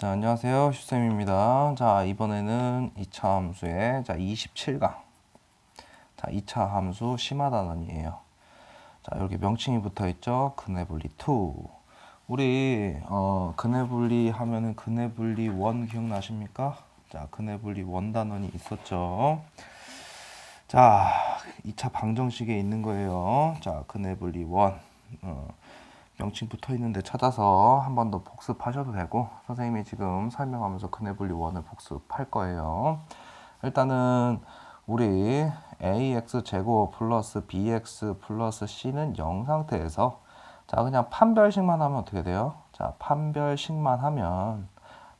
자, 안녕하세요. 슈쌤입니다. 자, 이번에는 2차 함수의 27강. 자, 2차 함수 심화 단원이에요. 자, 이렇게 명칭이 붙어 있죠. 근해 분리 2. 우리 근해 분리 하면은 근해 분리 1 기억나십니까? 자, 근해 분리 1 단원이 있었죠. 자, 2차 방정식에 있는 거예요. 자, 근해 분리 1. 명칭 붙어 있는데 찾아서 한 번 더 복습하셔도 되고, 선생님이 지금 설명하면서 근해 분리 1을 복습할 거예요. 일단은 우리 ax 제곱 플러스 bx 플러스 c는 0 상태에서 자, 그냥 판별식만 하면 어떻게 돼요? 자, 판별식만 하면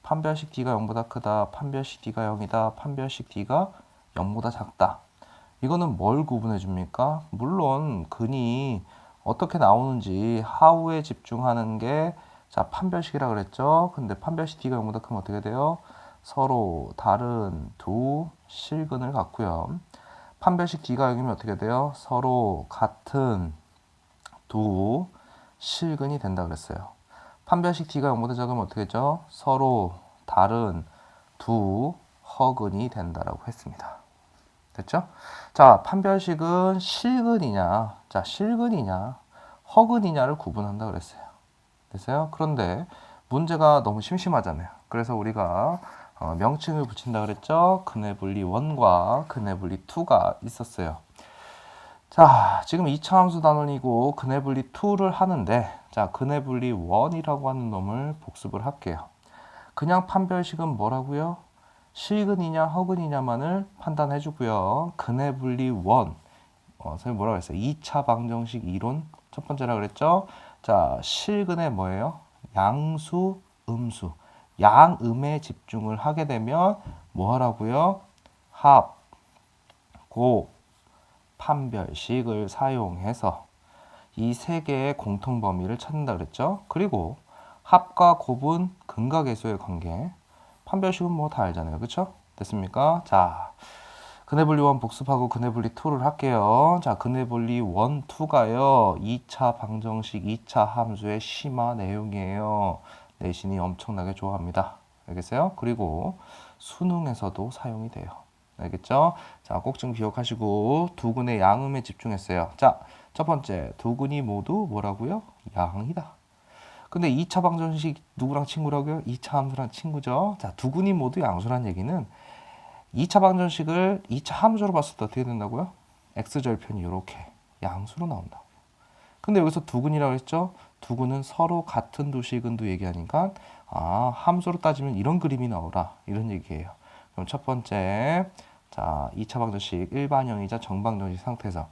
판별식 d가 0보다 크다, 판별식 d가 0이다, 판별식 d가 0보다 작다. 이거는 뭘 구분해 줍니까? 물론 근이 어떻게 나오는지 하우에 집중하는 게 자, 판별식이라 그랬죠. 근데 판별식 d가 0보다 크면 어떻게 돼요? 서로 다른 두 실근을 갖고요. 판별식 d가 0이면 어떻게 돼요? 서로 같은 두 실근이 된다 그랬어요. 판별식 d가 0보다 작으면 어떻게 되죠? 서로 다른 두 허근이 된다라고 했습니다. 됐죠? 자, 판별식은 실근이냐, 자, 실근이냐, 허근이냐를 구분한다 그랬어요. 됐어요? 그런데 문제가 너무 심심하잖아요. 그래서 우리가 명칭을 붙인다 그랬죠? 근해 분리 1과 근해 분리 2가 있었어요. 자, 지금 2차 함수 단원이고 근해 분리 2를 하는데, 자, 근해 분리 1이라고 하는 놈을 복습을 할게요. 그냥 판별식은 뭐라고요? 실근이냐 허근이냐만을 판단해 주고요. 근해 분리 1. 선생님 뭐라고 했어요? 2차 방정식 이론 첫 번째라 그랬죠? 자, 실근에 뭐예요? 양수, 음수. 양음에 집중을 하게 되면 뭐 하라고요? 합, 곱, 판별식을 사용해서 이 세 개의 공통 범위를 찾는다 그랬죠? 그리고 합과 곱은 근과 계수의 관계. 판별식은 뭐 다 알잖아요. 그쵸? 됐습니까? 자, 근해 분리 1 복습하고 근해 분리 2를 할게요. 자, 근해 분리 1, 2가요. 2차 방정식, 2차 함수의 심화 내용이에요. 내신이 엄청나게 좋아합니다. 알겠어요? 그리고 수능에서도 사용이 돼요. 알겠죠? 자, 꼭 좀 기억하시고 두 근의 양음에 집중했어요. 자, 첫 번째, 두 근이 모두 뭐라고요? 양이다. 근데 2차 방정식 누구랑 친구라고요? 2차 함수랑 친구죠. 자, 두 근이 모두 양수란 얘기는 2차 방정식을 2차 함수로 봤을 때 어떻게 된다고요? x절편이 이렇게 양수로 나온다고요. 근데 여기서 두 근이라고 했죠? 두 근은 서로 같은 두 실근도 얘기하니까 함수로 따지면 이런 그림이 나오라 이런 얘기예요. 그럼 첫 번째, 자, 2차 방정식 일반형이자 정방정식 상태에서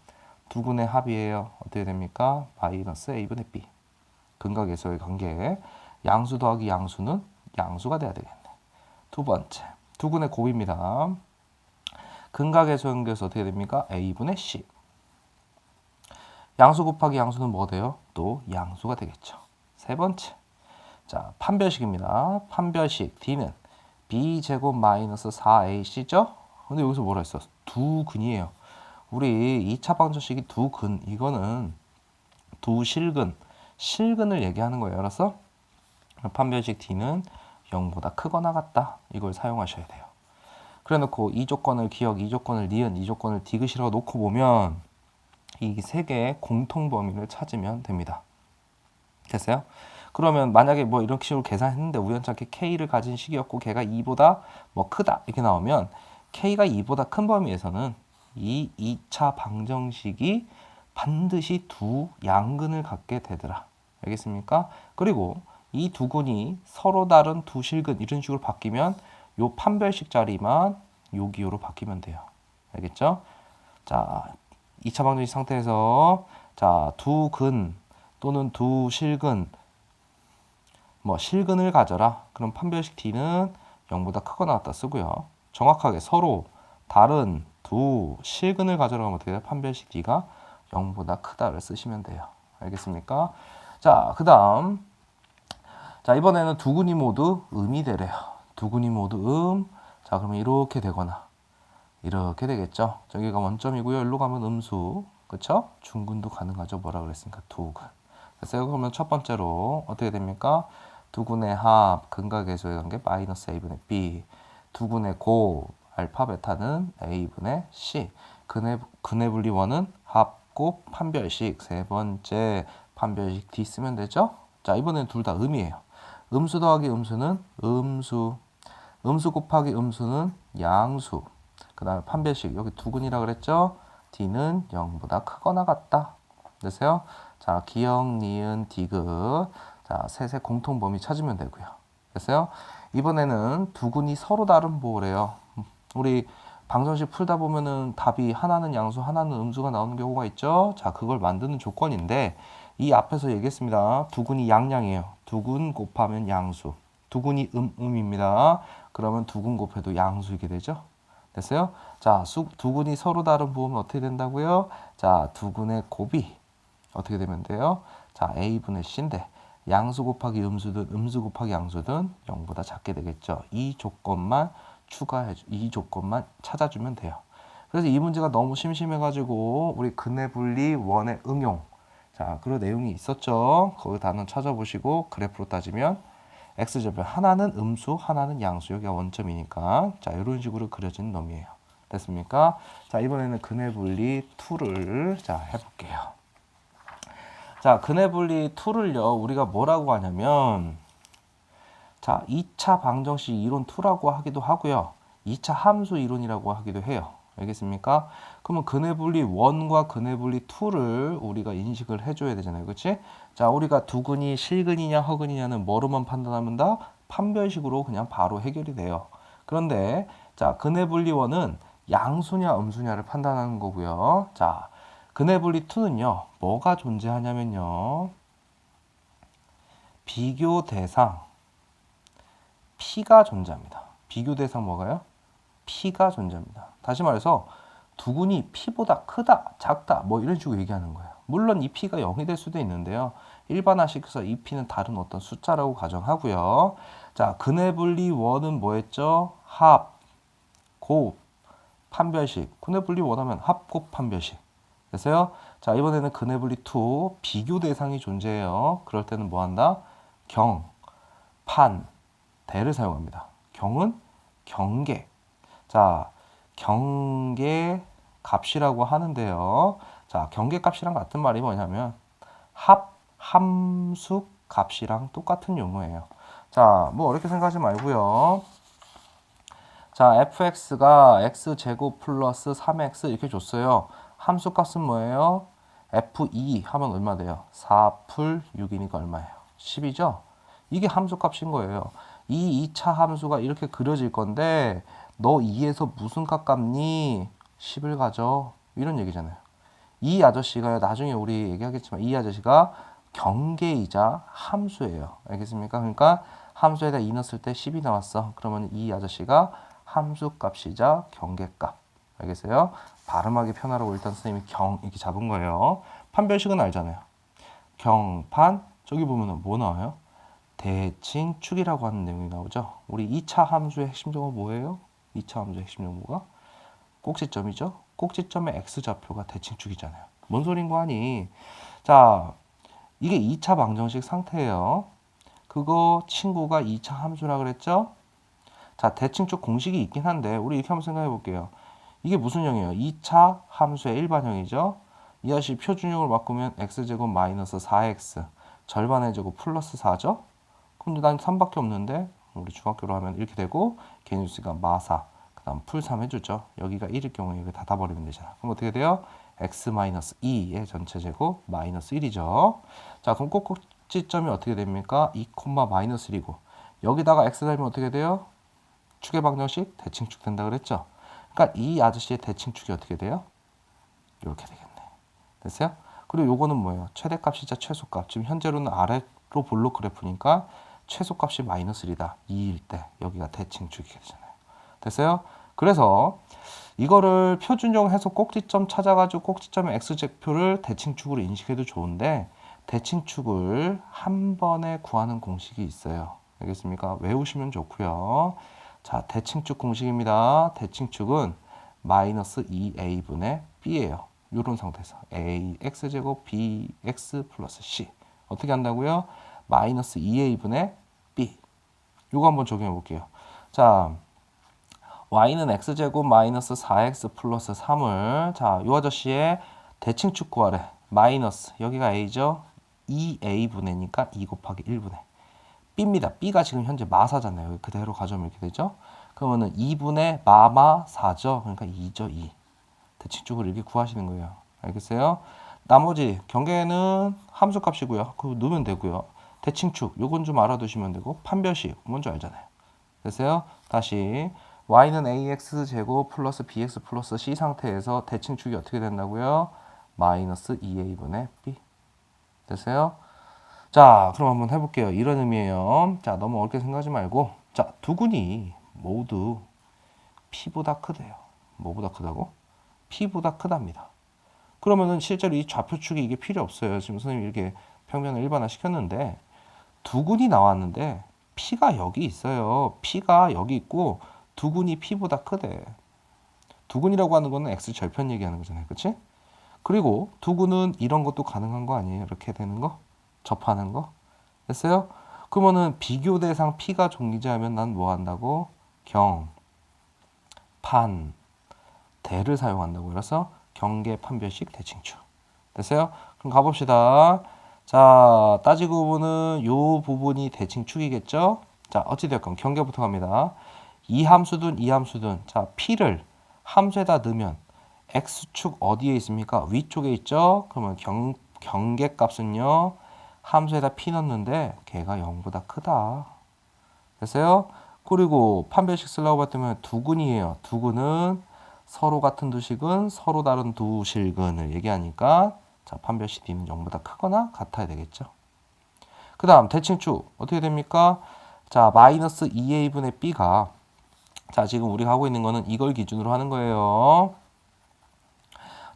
두 근의 합이에요. 어떻게 됩니까? 마이너스 a분의 b. 근과 계수의 관계. 양수 더하기 양수는 양수가 돼야 되겠네. 두 번째, 두 근의 곱입니다. 근과 계수 연결해서 어떻게 됩니까? a분의 c. 양수 곱하기 양수는 뭐가 돼요? 또 양수가 되겠죠. 세 번째, 자, 판별식입니다. 판별식 d는 b제곱 마이너스 4ac죠? 근데 여기서 뭐라 했어? 두 근이에요. 우리 2차 방정식이 두 근, 이거는 두 실근, 실근을 얘기하는 거예요. 알았어? 판별식 d는 0보다 크거나 같다. 이걸 사용하셔야 돼요. 그래 놓고 이 조건을 기억, 이 조건을 니은, 이 조건을 디귿이라고 놓고 보면 이 세 개의 공통 범위를 찾으면 됩니다. 됐어요? 그러면 만약에 뭐 이런 식으로 계산했는데 우연찮게 k를 가진 식이었고 걔가 2보다 뭐 크다 이렇게 나오면 k가 2보다 큰 범위에서는 이 2차 방정식이 반드시 두 양근을 갖게 되더라. 알겠습니까? 그리고 이 두 근이 서로 다른 두 실근 이런 식으로 바뀌면 요 판별식 자리만 요 기호로 바뀌면 돼요. 알겠죠? 자, 2차 방정식 상태에서 자, 두 근 또는 두 실근 뭐 실근을 가져라. 그럼 판별식 d는 0보다 크거나 같다 쓰고요. 정확하게 서로 다른 두 실근을 가져라 하면 어떻게 돼요? 판별식 d가 0보다 크다를 쓰시면 돼요. 알겠습니까? 자, 그 다음 자, 이번에는 두 근이 모두 음이 되래요. 두 근이 모두 자, 그러면 이렇게 되거나 이렇게 되겠죠. 저기가 원점이고요. 일로 가면 음수. 그쵸? 중근도 가능하죠. 뭐라 그랬으니까 두 근. 됐어요? 그러면 첫 번째로 어떻게 됩니까? 두군의 합, 근과 계수의 관계 마이너스 a분의 b. 두군의 곱, 알파, 베타는 a분의 c. 근의 분리 원은 합, 곱, 판별식. 세 번째 판별식 D 쓰면 되죠? 자, 이번엔 둘 다 음이에요. 음수 더하기 음수는 음수. 음수 곱하기 음수는 양수. 그 다음에 판별식. 여기 두근이라 그랬죠? D는 0보다 크거나 같다. 됐어요? 자, 기역, 니은, 디귿. 자, 셋의 공통 범위 찾으면 되고요. 됐어요? 이번에는 두근이 서로 다른 보호래요. 우리 방정식 풀다 보면은 답이 하나는 양수, 하나는 음수가 나오는 경우가 있죠? 자, 그걸 만드는 조건인데, 이 앞에서 얘기했습니다. 두근이 양양이에요. 두근 곱하면 양수. 두근이 음입니다. 그러면 두근 곱해도 양수이게 되죠. 됐어요? 자, 두근이 서로 다른 부호면 어떻게 된다고요? 자, 두근의 곱이 어떻게 되면 돼요? 자, a분의 c인데 양수 곱하기 음수든 음수 곱하기 양수든 0보다 작게 되겠죠. 이 조건만 이 조건만 찾아주면 돼요. 그래서 이 문제가 너무 심심해가지고 우리 근의 분리 원의 응용, 자, 그런 내용이 있었죠. 거기 단원 찾아보시고 그래프로 따지면 x좌표 하나는 음수, 하나는 양수. 여기가 원점이니까 자, 이런 식으로 그려진 놈이에요. 됐습니까? 자, 이번에는 근의 분리 2를 자, 해볼게요. 자, 근의 분리 2를요, 우리가 뭐라고 하냐면, 자, 2차 방정식 이론 2라고 하기도 하고요. 2차 함수 이론이라고 하기도 해요. 알겠습니까? 그러면 근의 분리 1과 근의 분리 2를 우리가 인식을 해줘야 되잖아요. 그치? 자, 우리가 두근이 실근이냐 허근이냐는 뭐로만 판단하면 다 판별식으로 그냥 바로 해결이 돼요. 그런데 자, 근의 분리 1은 양수냐 음수냐를 판단하는 거고요. 자, 근의 분리 2는요. 뭐가 존재하냐면요. 비교 대상 P가 존재합니다. 비교 대상 뭐가요? P가 존재합니다. 다시 말해서 두근이 P보다 크다, 작다 뭐 이런 식으로 얘기하는 거예요. 물론 이 P가 0이 될 수도 있는데요. 일반화시켜서 이 P는 다른 어떤 숫자라고 가정하고요. 자, 근의 분리 1은 뭐였죠? 합, 곱, 판별식. 근의 분리 1 하면 합, 곱, 판별식. 됐어요? 자, 이번에는 근의 분리 2 비교 대상이 존재해요. 그럴 때는 뭐 한다? 경, 판, 대를 사용합니다. 경은 경계. 자, 경계 값이라고 하는데요. 자, 경계 값이랑 같은 말이 뭐냐면 함수 값이랑 똑같은 용어예요. 자, 뭐 어렵게 생각하지 말고요. 자, fx가 x제곱 플러스 3x 이렇게 줬어요. 함수 값은 뭐예요? f2 하면 얼마 돼요? 4풀 6이니까 얼마예요? 10이죠? 이게 함수 값인 거예요. 이 2차 함수가 이렇게 그려질 건데 너 2에서 무슨 값 값니? 10을 가져. 이런 얘기잖아요. 이 아저씨가 나중에 우리 얘기하겠지만 이 아저씨가 경계이자 함수예요. 알겠습니까? 그러니까 함수에다 2 넣었을 때 10이 나왔어. 그러면 이 아저씨가 함수 값이자 경계값. 알겠어요? 발음하기 편하라고 일단 선생님이 경 이렇게 잡은 거예요. 판별식은 알잖아요. 경판 저기 보면은 뭐 나와요? 대칭축이라고 하는 내용이 나오죠. 우리 2차 함수의 핵심 정보 뭐예요? 2차 함수의 핵심 정보가 꼭지점이죠. 꼭지점의 x좌표가 대칭축이잖아요. 뭔 소린 거 아니? 자, 이게 2차 방정식 상태예요. 그거 친구가 2차 함수라 그랬죠? 자, 대칭축 공식이 있긴 한데 우리 이렇게 한번 생각해 볼게요. 이게 무슨 형이에요? 2차 함수의 일반형이죠. 이 아저씨 표준형을 바꾸면 x제곱 마이너스 4x 절반의 제곱 플러스 4죠? 근데 난 3밖에 없는데 우리 중학교로 하면 이렇게 되고 개인수가 마사 그 다음 풀 3 해주죠. 여기가 1일 경우에 이거 닫아버리면 되잖아. 그럼 어떻게 돼요? x-2의 전체 제곱 마이너스 1이죠. 자, 그럼 꼭지점이 어떻게 됩니까? 2, 마이너스 1이고 여기다가 x 달면 어떻게 돼요? 축의 방정식 대칭축 된다 그랬죠. 그러니까 이 아저씨의 대칭축이 어떻게 돼요? 이렇게 되겠네. 됐어요? 그리고 요거는 뭐예요? 최대값이자 최소값. 지금 현재로는 아래로 볼록 그래프니까 최소값이 마이너스 1이다. 2일 때 여기가 대칭축이 되잖아요. 됐어요? 그래서 이거를 표준형 해서 꼭지점 찾아가지고 꼭지점의 x좌표를 대칭축으로 인식해도 좋은데 대칭축을 한 번에 구하는 공식이 있어요. 알겠습니까? 외우시면 좋고요. 자, 대칭축 공식입니다. 대칭축은 마이너스 2a분의 b예요. 이런 상태에서 a x제곱 bx 플러스 c 어떻게 한다고요? 마이너스 2a분의 요거 한번 적용해 볼게요. 자, y는 x제곱 마이너스 4x 플러스 3을 자, 요 아저씨의 대칭축 구하래. 마이너스 여기가 a죠. 2a분의니까 2 곱하기 1분의 b입니다. b가 지금 현재 마사잖아요. 여기 그대로 가져오면 이렇게 되죠. 그러면은 2분의 마마 4죠. 그러니까 2죠. 2. 대칭축을 이렇게 구하시는 거예요. 알겠어요? 나머지 경계는 함수 값이고요. 그거 넣으면 되고요. 대칭축 요건 좀 알아두시면 되고 판별식 뭔지 알잖아요. 됐어요? 다시 y는 ax 제곱 플러스 bx 플러스 c 상태에서 대칭축이 어떻게 된다고요? 마이너스 2a분의 b. 됐어요? 자, 그럼 한번 해볼게요. 이런 의미예요. 자, 너무 어렵게 생각하지 말고 자, 두 군이 모두 p보다 크대요. 뭐보다 크다고? p보다 크답니다. 그러면은 실제로 이 좌표축이 이게 필요 없어요. 지금 선생님이 이렇게 평면을 일반화 시켰는데 두 군이 나왔는데 p가 여기 있어요. p가 여기 있고 두 군이 p보다 크대. 두 군이라고 하는 거는 x 절편 얘기하는 거잖아요. 그렇지? 그리고 두 군은 이런 것도 가능한 거 아니에요? 이렇게 되는 거? 접하는 거? 됐어요? 그러면은 비교 대상 p가 종리제하면 난 뭐 한다고? 경, 판, 대를 사용한다고. 그래서 경계 판별식 대칭축. 됐어요? 그럼 가봅시다. 자, 따지고 보면 요 부분이 대칭축이겠죠? 자, 어찌되었건 경계부터 갑니다. 이 함수든 이 함수든 자, p를 함수에다 넣으면 x축 어디에 있습니까? 위쪽에 있죠? 그러면 경계값은요. 함수에다 p 넣는데 걔가 0보다 크다. 됐어요? 그리고 판별식 쓰려고 봤더니 두 군이에요. 두 군은 서로 같은 두 식은 서로 다른 두 실근을 얘기하니까 자, 판별식 D는 0보다 크거나 같아야 되겠죠. 그 다음 대칭축 어떻게 됩니까? 자, 마이너스 2a분의 b가 자, 지금 우리가 하고 있는 거는 이걸 기준으로 하는 거예요.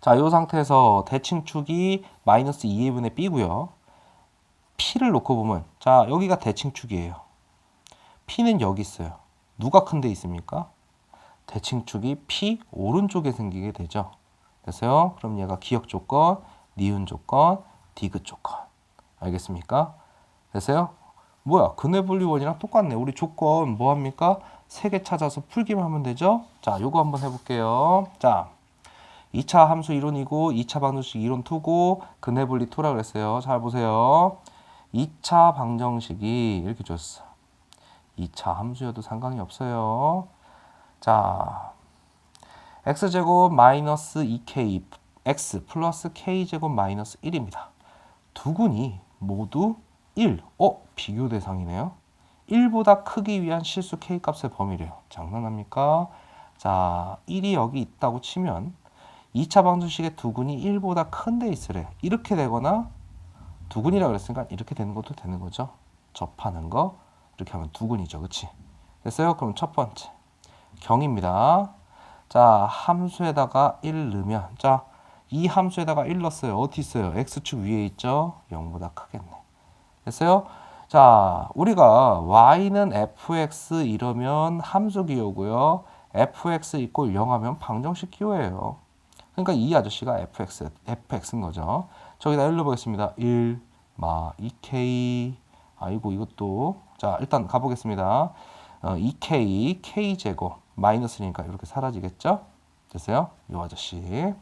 자, 이 상태에서 대칭축이 마이너스 2a분의 b고요. p를 놓고 보면 자, 여기가 대칭축이에요. p는 여기 있어요. 누가 큰 데 있습니까? 대칭축이 p 오른쪽에 생기게 되죠. 됐어요? 그럼 얘가 기억 조건, 니은 조건, 디귿 조건. 알겠습니까? 됐어요? 뭐야? 근해 분리원이랑 똑같네. 우리 조건 뭐 합니까? 3개 찾아서 풀기만 하면 되죠? 자, 요거 한번 해볼게요. 자, 2차 함수 이론이고 2차 방정식 이론 2고 근해 분리 2라 그랬어요. 잘 보세요. 2차 방정식이 이렇게 줬어. 2차 함수여도 상관이 없어요. 자, x제곱 마이너스 2k x 플러스 k제곱 마이너스 1입니다. 두 군이 모두 1. 비교 대상이네요. 1보다 크기 위한 실수 k값의 범위래요. 장난합니까? 자, 1이 여기 있다고 치면 2차 방정식의 두 군이 1보다 큰 데 있으래. 이렇게 되거나 두 군이라고 그랬으니까 이렇게 되는 것도 되는 거죠. 접하는 거 이렇게 하면 두 군이죠. 그치? 됐어요? 그럼 첫 번째 경입니다. 자, 함수에다가 1 넣으면 자, 이 함수에다가 1 넣었어요. 어디 있어요? x축 위에 있죠? 0보다 크겠네. 됐어요? 자, 우리가 y는 fx 이러면 함수 기호고요. fx 이꼴 0 하면 방정식 기호예요. 그러니까 이 아저씨가 fx인 거죠. 저기다 1 넣어보겠습니다. 1, 2k. 아이고, 이것도. 자, 일단 가보겠습니다. 2k, k제곱. 마이너스니까 이렇게 사라지겠죠? 됐어요? 이 아저씨.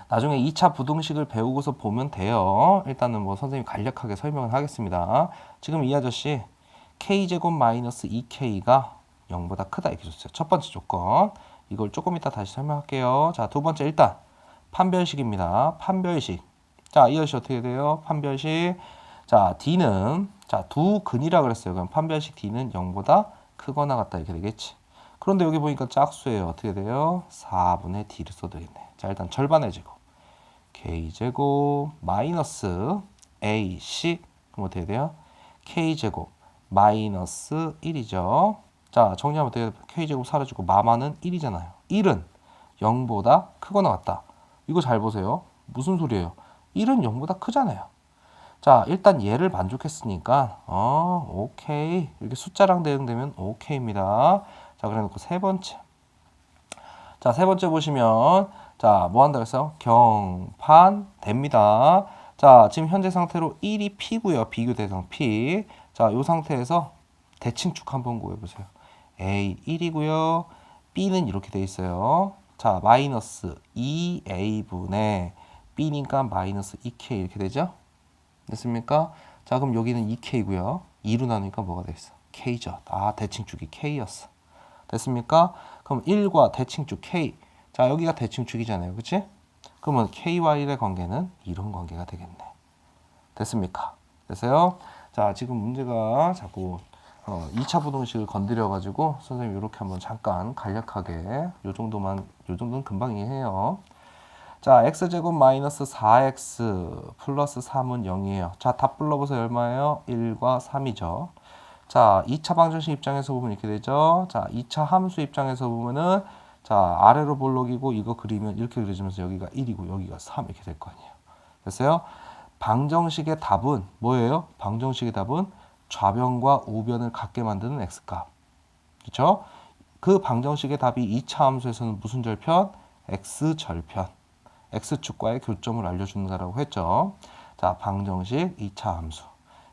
나중에 2차 부등식을 배우고서 보면 돼요. 일단은 뭐 선생님이 간략하게 설명을 하겠습니다. 지금 이 아저씨 k제곱 마이너스 2k가 0보다 크다 이렇게 줬어요. 첫 번째 조건. 이걸 조금 이따 다시 설명할게요. 자, 두 번째 일단 판별식입니다. 판별식. 자, 이 아저씨 어떻게 돼요? 판별식. 자, D는 자, 두 근이라 그랬어요. 그럼 판별식 D는 0보다 크거나 같다 이렇게 되겠지. 그런데 여기 보니까 짝수예요. 어떻게 돼요? 4분의 D를 써드리네. 자, 일단 절반의 제곱. K제곱 마이너스 AC. 그럼 어떻게 돼요? K제곱 마이너스 1이죠. 자, 정리하면 어떻게 돼요? K제곱 사라지고 마마는 1이잖아요. 1은 0보다 크거나 같다. 이거 잘 보세요. 무슨 소리예요? 1은 0보다 크잖아요. 자, 일단 얘를 만족했으니까 오케이. 이렇게 숫자랑 대응되면 오케이입니다. 자, 그래 놓고 세 번째. 자, 세 번째 보시면 자, 뭐 한다 그랬어요? 경판 됩니다. 자, 지금 현재 상태로 1이 P고요. 비교 대상 P. 자, 이 상태에서 대칭축 한번 구해보세요. A 1이고요. B는 이렇게 돼 있어요. 자, 마이너스 2A분의 B니까 마이너스 2K 이렇게 되죠? 됐습니까? 자, 그럼 여기는 2K고요. 2로 나누니까 뭐가 돼 있어? K죠. 아, 대칭축이 K였어. 됐습니까? 그럼 1과 대칭축 K. 자, 여기가 대칭축이잖아요. 그치? 그러면 K와 1의 관계는 이런 관계가 되겠네. 됐습니까? 됐어요? 자, 지금 문제가 자꾸 2차 부등식을 건드려가지고 선생님이 이렇게 한번 잠깐 간략하게 요 정도는 금방 이해해요. 자, x제곱 마이너스 4x 플러스 3은 0이에요. 자, 답 불러보세요. 얼마예요? 1과 3이죠. 자, 2차 방정식 입장에서 보면 이렇게 되죠. 자, 2차 함수 입장에서 보면은 자, 아래로 볼록이고 이거 그리면 이렇게 그려지면서 여기가 1이고 여기가 3 이렇게 될 거 아니에요. 됐어요? 방정식의 답은 뭐예요? 방정식의 답은 좌변과 우변을 같게 만드는 x값. 그렇죠? 그 방정식의 답이 2차 함수에서는 무슨 절편? x절편. x축과의 교점을 알려준다라고 했죠. 자, 방정식 2차 함수.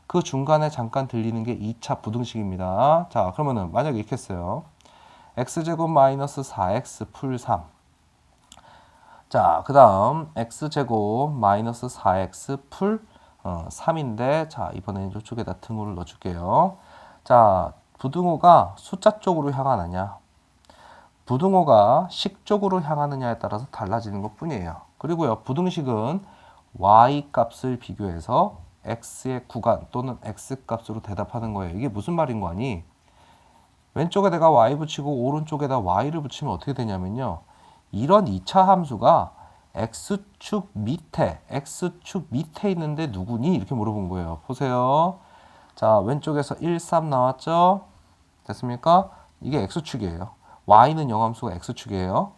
그 중간에 잠깐 들리는 게 2차 부등식입니다. 자, 그러면은 만약에 이렇게 했어요. x제곱 마이너스 4x 풀 3. 자, 그 다음 x제곱 마이너스 4x 풀 3인데 자, 이번에는 이쪽에다 등호를 넣어줄게요. 자, 부등호가 숫자 쪽으로 향하느냐 부등호가 식 쪽으로 향하느냐에 따라서 달라지는 것 뿐이에요. 그리고요, 부등식은 y 값을 비교해서 x의 구간 또는 x 값으로 대답하는 거예요. 이게 무슨 말인 거 아니? 왼쪽에 내가 y 붙이고 오른쪽에다 y를 붙이면 어떻게 되냐면요. 이런 2차 함수가 x축 밑에 있는데 누구니? 이렇게 물어본 거예요. 보세요. 자, 왼쪽에서 1, 3 나왔죠? 됐습니까? 이게 x축이에요. y는 영함수가 x축이에요.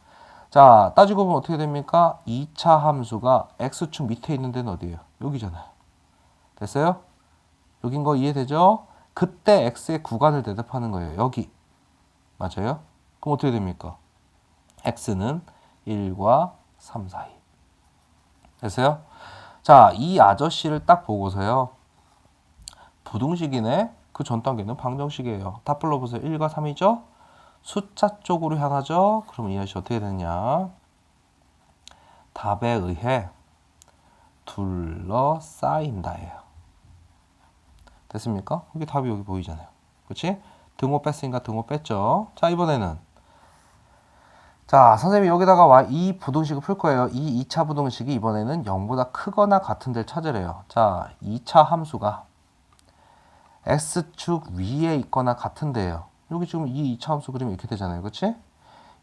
자, 따지고 보면 어떻게 됩니까? 2차 함수가 x축 밑에 있는 데는 어디예요? 여기잖아요. 됐어요? 여긴 거 이해되죠? 그때 x의 구간을 대답하는 거예요. 여기. 맞아요? 그럼 어떻게 됩니까? x는 1과 3 사이. 됐어요? 자, 이 아저씨를 딱 보고서요. 부등식이네? 그 전 단계는 방정식이에요. 다 불러보세요. 1과 3이죠? 숫자 쪽으로 향하죠? 그럼 이 아저씨 어떻게 되냐? 답에 의해 둘러싸인다예요. 됐습니까? 이게 답이 여기 보이잖아요. 그렇지? 등호 뺐으니까 등호 뺐죠? 자, 이번에는 자, 선생님이 여기다가 이 부등식을 풀 거예요. 이 2차 부등식이 이번에는 0보다 크거나 같은 데를 찾으래요. 자, 2차 함수가 x축 위에 있거나 같은 데예요. 여기 지금 이 2차 함수 그리면 이렇게 되잖아요. 그렇지?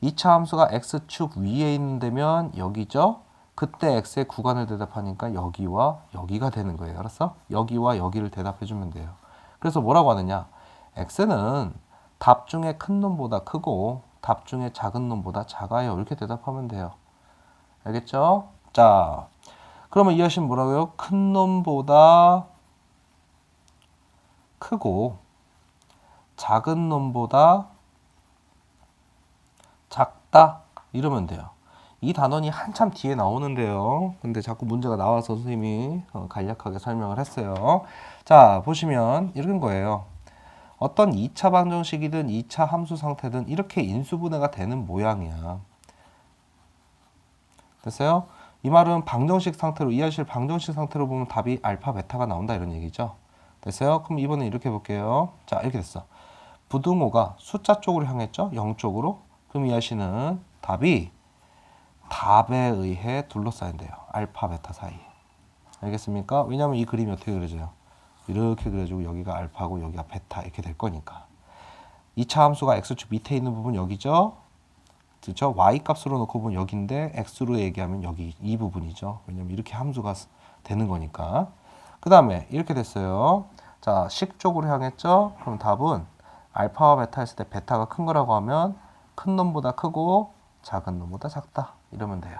2차 함수가 x축 위에 있는 데면 여기죠? 그때 x의 구간을 대답하니까 여기와 여기가 되는 거예요. 알았어? 여기와 여기를 대답해 주면 돼요. 그래서 뭐라고 하느냐? x는 답 중에 큰 놈보다 크고 답 중에 작은 놈보다 작아요. 이렇게 대답하면 돼요. 알겠죠? 자, 그러면 이 아저씨는 뭐라고요? 큰 놈보다 크고 작은 놈보다 작다 이러면 돼요. 이 단원이 한참 뒤에 나오는데요. 근데 자꾸 문제가 나와서 선생님이 간략하게 설명을 했어요. 자, 보시면 이런 거예요. 어떤 2차 방정식이든 2차 함수 상태든 이렇게 인수분해가 되는 모양이야. 됐어요? 이 말은 방정식 상태로, 이해하실 방정식 상태로 보면 답이 알파, 베타가 나온다 이런 얘기죠. 됐어요? 그럼 이번엔 이렇게 볼게요. 자, 이렇게 됐어. 부등호가 숫자 쪽으로 향했죠? 0 쪽으로. 그럼 이해하시는 답이 답에 의해 둘러싸인대요. 알파, 베타 사이에. 알겠습니까? 왜냐하면 이 그림이 어떻게 그려져요? 이렇게 그려지고 여기가 알파고 여기가 베타 이렇게 될 거니까. 2차 함수가 x축 밑에 있는 부분 여기죠? 그렇죠? y 값으로 놓고 보면 여기인데 x로 얘기하면 여기 이 부분이죠. 왜냐면 이렇게 함수가 되는 거니까. 그 다음에 이렇게 됐어요. 자, 식 쪽으로 향했죠? 그럼 답은 알파와 베타 했을 때 베타가 큰 거라고 하면 큰 놈보다 크고 작은 놈보다 작다. 이러면 돼요.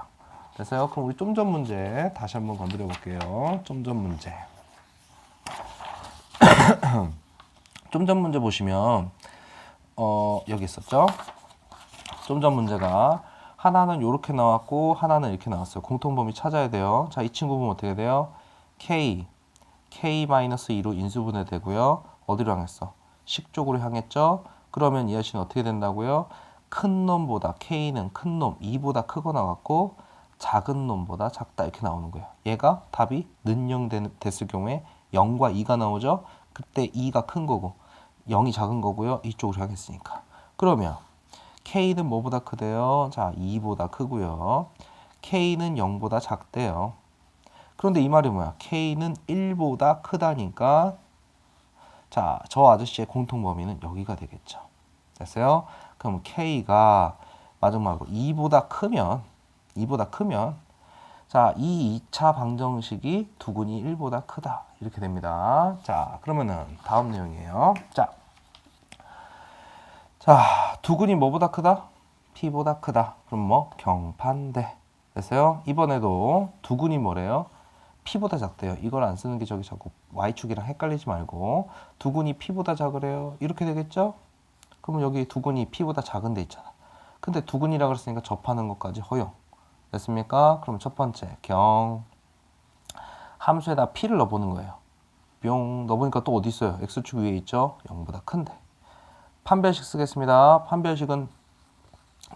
됐어요? 그럼 우리 좀 전 문제 다시 한번 건드려 볼게요. 좀 전 문제. 좀 전 문제 보시면 여기 있었죠? 좀 전 문제가 하나는 이렇게 나왔고 하나는 이렇게 나왔어요. 공통범위 찾아야 돼요. 자, 이 친구 보면 어떻게 돼요? k-2로 인수분해 되고요. 어디로 향했어? 식 쪽으로 향했죠. 그러면 이 아저씨는 어떻게 된다고요? 큰 놈보다 K는 큰 놈 2보다 크거나 같고 작은 놈보다 작다 이렇게 나오는 거예요. 얘가 답이 는영 됐을 경우에 0과 2가 나오죠. 그때 2가 큰 거고 0이 작은 거고요. 이쪽으로 향했으니까. 그러면 K는 뭐보다 크대요? 자, 2보다 크고요. K는 0보다 작대요. 그런데 이 말이 뭐야? K는 1보다 크다니까 자, 저 아저씨의 공통 범위는 여기가 되겠죠. 됐어요? 그럼 K가 마지막으로 2보다 크면 자, 이 2차 방정식이 두근이 1보다 크다. 이렇게 됩니다. 자, 그러면은 다음 내용이에요. 자, 두근이 뭐보다 크다? P보다 크다. 그럼 뭐? 경판대. 됐어요? 이번에도 두근이 뭐래요? P보다 작대요. 이걸 안 쓰는 게 저기 자꾸 Y축이랑 헷갈리지 말고 두근이 P보다 작으래요. 이렇게 되겠죠? 그러면 여기 두근이 P보다 작은 데 있잖아. 근데 두근이라고 했으니까 접하는 것까지 허용. 됐습니까? 그럼 첫 번째 경 함수에다 P를 넣어보는 거예요. 뿅 넣어보니까 또 어디 있어요? X축 위에 있죠? 0보다 큰데. 판별식 쓰겠습니다. 판별식은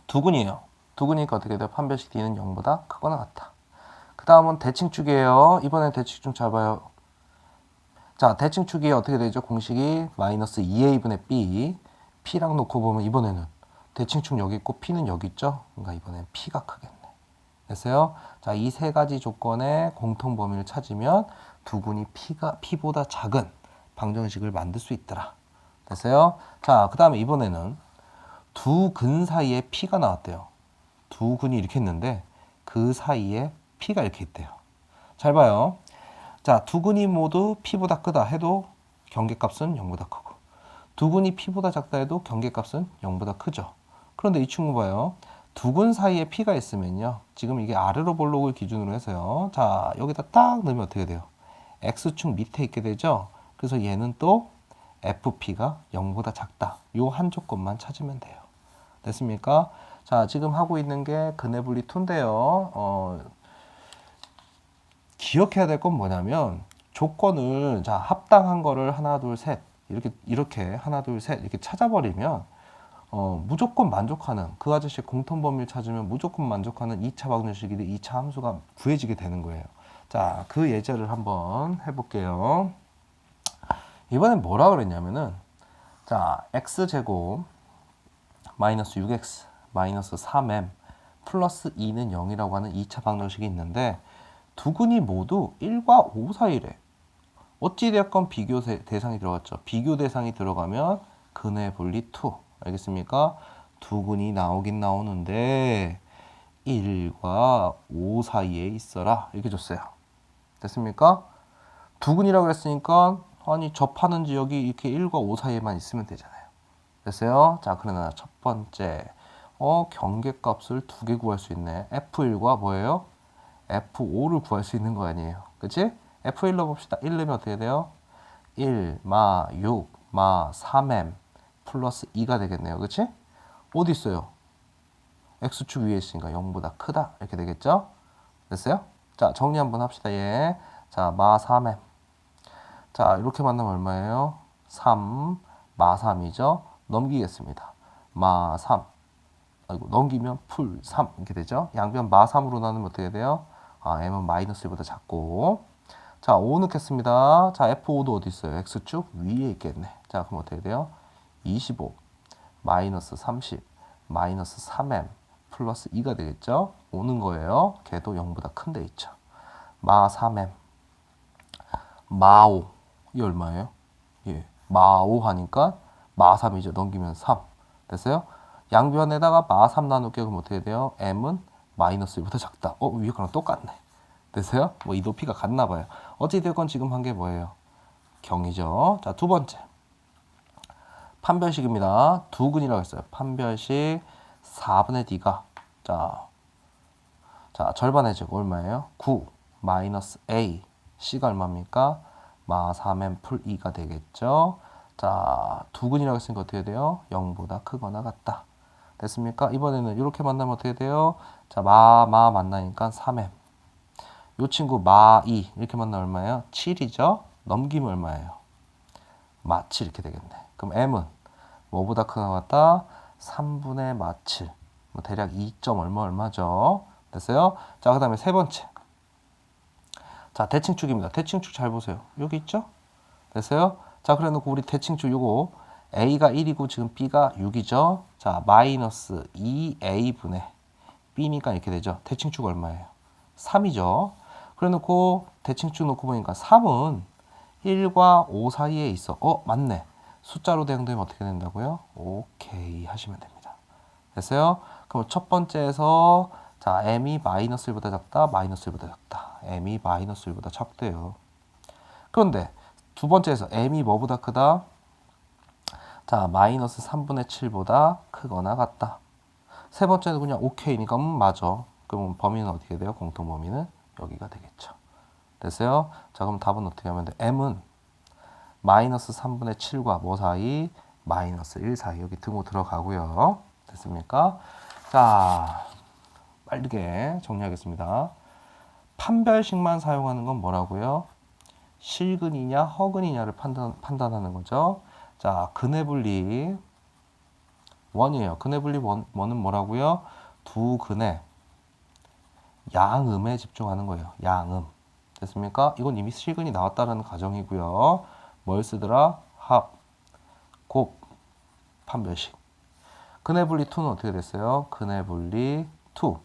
두근이에요. 두근이니까 어떻게 돼요? 판별식 D는 0보다 크거나 같다. 그 다음은 대칭축이에요. 이번엔 대칭축 잘 봐요. 자, 대칭축이 어떻게 되죠? 공식이 마이너스 2A분의 B. P랑 놓고 보면 이번에는 대칭축 여기 있고 P는 여기 있죠? 그러니까 이번엔 P가 크겠네. 됐어요? 자, 이 세 가지 조건의 공통 범위를 찾으면 두근이 P보다 작은 방정식을 만들 수 있더라. 됐어요? 자, 그 다음에 이번에는 두 근 사이에 P가 나왔대요. 두 근이 이렇게 있는데 그 사이에 P가 이렇게 있대요. 잘 봐요. 자, 두 근이 모두 P보다 크다 해도 경계값은 0보다 크고 두 근이 P보다 작다 해도 경계값은 0보다 크죠. 그런데 이 친구 봐요. 두 근 사이에 P가 있으면요. 지금 이게 아래로 볼록을 기준으로 해서요. 자, 여기다 딱 넣으면 어떻게 돼요? X축 밑에 있게 되죠. 그래서 얘는 또 FP가 0보다 작다. 요 한 조건만 찾으면 돼요. 됐습니까? 자, 지금 하고 있는 게 근해 분리 2인데요. 기억해야 될 건 뭐냐면 조건을 자, 합당한 거를 하나, 둘, 셋 이렇게 하나, 둘, 셋 이렇게 찾아버리면 무조건 만족하는 그 아저씨의 공통 범위를 찾으면 무조건 만족하는 2차 방정식이 2차 함수가 구해지게 되는 거예요. 자, 그 예제를 한번 해볼게요. 이번엔 뭐라 그랬냐면은 자, x제곱 마이너스 6x 마이너스 3m 플러스 2는 0이라고 하는 2차 방정식이 있는데 두 근이 모두 1과 5 사이래. 어찌되었건 비교 대상이 들어갔죠. 비교 대상이 들어가면 근해 분리 2. 알겠습니까? 두 근이 나오긴 나오는데 1과 5 사이에 있어라. 이렇게 줬어요. 됐습니까? 두 근이라고 했으니까 아니 접하는 지역이 이렇게 1과 5 사이에만 있으면 되잖아요. 됐어요? 자, 그러나 첫 번째 경계값을 두 개 구할 수 있네. F1과 뭐예요? F5를 구할 수 있는 거 아니에요. 그치? F1 넣어봅시다. 1 넣으면 어떻게 돼요? 1, 마 6, 마 3m 플러스 2가 되겠네요. 그치? 어디 있어요? X축 위에 있으니까 0보다 크다. 이렇게 되겠죠? 됐어요? 자, 정리 한번 합시다. 얘. 자, 마 3m. 자, 이렇게 만나면 얼마예요? 3, 마 3이죠? 넘기겠습니다. 마 3. 아이고, 넘기면 풀 3. 이렇게 되죠? 양변 마 3으로 나누면 어떻게 돼요? m은 마이너스 1보다 작고. 자, 5 넣겠습니다. 자, F5도 어디 있어요? X축 위에 있겠네. 자, 그럼 어떻게 돼요? 25, 마이너스 30, 마이너스 3m 플러스 2가 되겠죠? 오는 거예요. 걔도 0보다 큰 데 있죠. 마 3m, 마 5. 이 얼마예요? 예, 마 5 하니까 마 3이죠. 넘기면 3. 됐어요? 양변에다가 마 3 나눌게요. 그럼 어떻게 돼요? m은 마이너스 1보다 작다. 위에 거랑 똑같네. 됐어요? 뭐 이 높이가 같나 봐요. 어찌됐건 지금 한 게 뭐예요? 경이죠. 자, 두 번째. 판별식입니다. 두 근이라고 했어요. 판별식 4분의 d가 자, 절반의 제곱 얼마예요? 9 마이너스 a c가 얼마입니까? 마 3m 풀 2가 되겠죠. 자, 두 근이라고 했으니까 어떻게 돼요? 0보다 크거나 같다. 됐습니까? 이번에는 이렇게 만나면 어떻게 돼요? 자, 마 만나니까 3m. 요 친구 마 2 이렇게 만나면 얼마예요? 7이죠. 넘기면 얼마예요? 마 7 이렇게 되겠네. 그럼 m은 뭐보다 크다 같다? 3분의 마7. 뭐 대략 2점 얼마죠? 됐어요? 자, 그 다음에 세 번째. 자, 대칭축입니다. 대칭축 잘 보세요. 여기 있죠? 됐어요? 자, 그래 놓고 우리 대칭축 요거 a가 1이고 지금 b가 6이죠? 자, 마이너스 2a분의 b니까 이렇게 되죠. 대칭축 얼마예요? 3이죠. 그래 놓고 대칭축 놓고 보니까 3은 1과 5 사이에 있어. 맞네. 숫자로 대응되면 어떻게 된다고요? 오케이 하시면 됩니다. 됐어요? 그럼 첫 번째에서 자, m이 마이너스 1보다 작다, 마이너스 1보다 작다. m이 마이너스 1보다 작대요. 그런데 두 번째에서 m이 뭐보다 크다? 자, 마이너스 3분의 7보다 크거나 같다. 세 번째는 그냥 오케이니까 맞아. 그럼 범위는 어떻게 돼요? 공통 범위는 여기가 되겠죠. 됐어요? 자, 그럼 답은 어떻게 하면 돼? m은 마이너스 3분의 7과 뭐 사이? 마이너스 1 사이. 여기 등호 들어가고요. 됐습니까? 자, 빠르게 정리하겠습니다. 판별식만 사용하는 건 뭐라고요? 실근이냐 허근이냐를 판단하는 거죠. 자, 근의 분리 원이에요. 근의 분리 원은 뭐라고요? 두 근의 양음에 집중하는 거예요. 양음. 됐습니까? 이건 이미 실근이 나왔다는 가정이고요. 뭘 쓰더라? 합, 곱, 판별식. 근의 분리 2는 어떻게 됐어요? 근의 분리 2.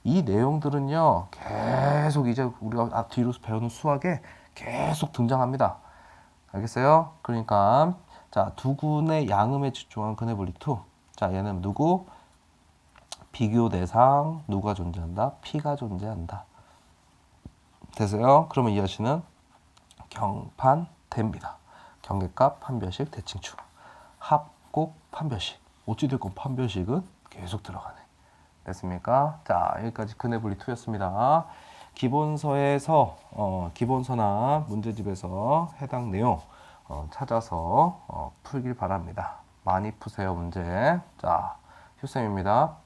이 내용들은요, 계속 이제 우리가 뒤로 배우는 수학에 계속 등장합니다. 알겠어요? 그러니까, 자, 두 근의 양음에 집중한 근의 분리 2. 자, 얘는 누구? 비교 대상, 누가 존재한다? P가 존재한다. 됐어요? 그러면 이 아씨는 경판됩니다. 경계값, 판별식, 대칭축. 합곡, 판별식. 어찌됐건 판별식은 계속 들어가네. 됐습니까? 자, 여기까지 근의 분리 2였습니다. 기본서에서 기본서나 문제집에서 해당 내용 찾아서 풀길 바랍니다. 많이 푸세요, 문제. 자, 효쌤입니다.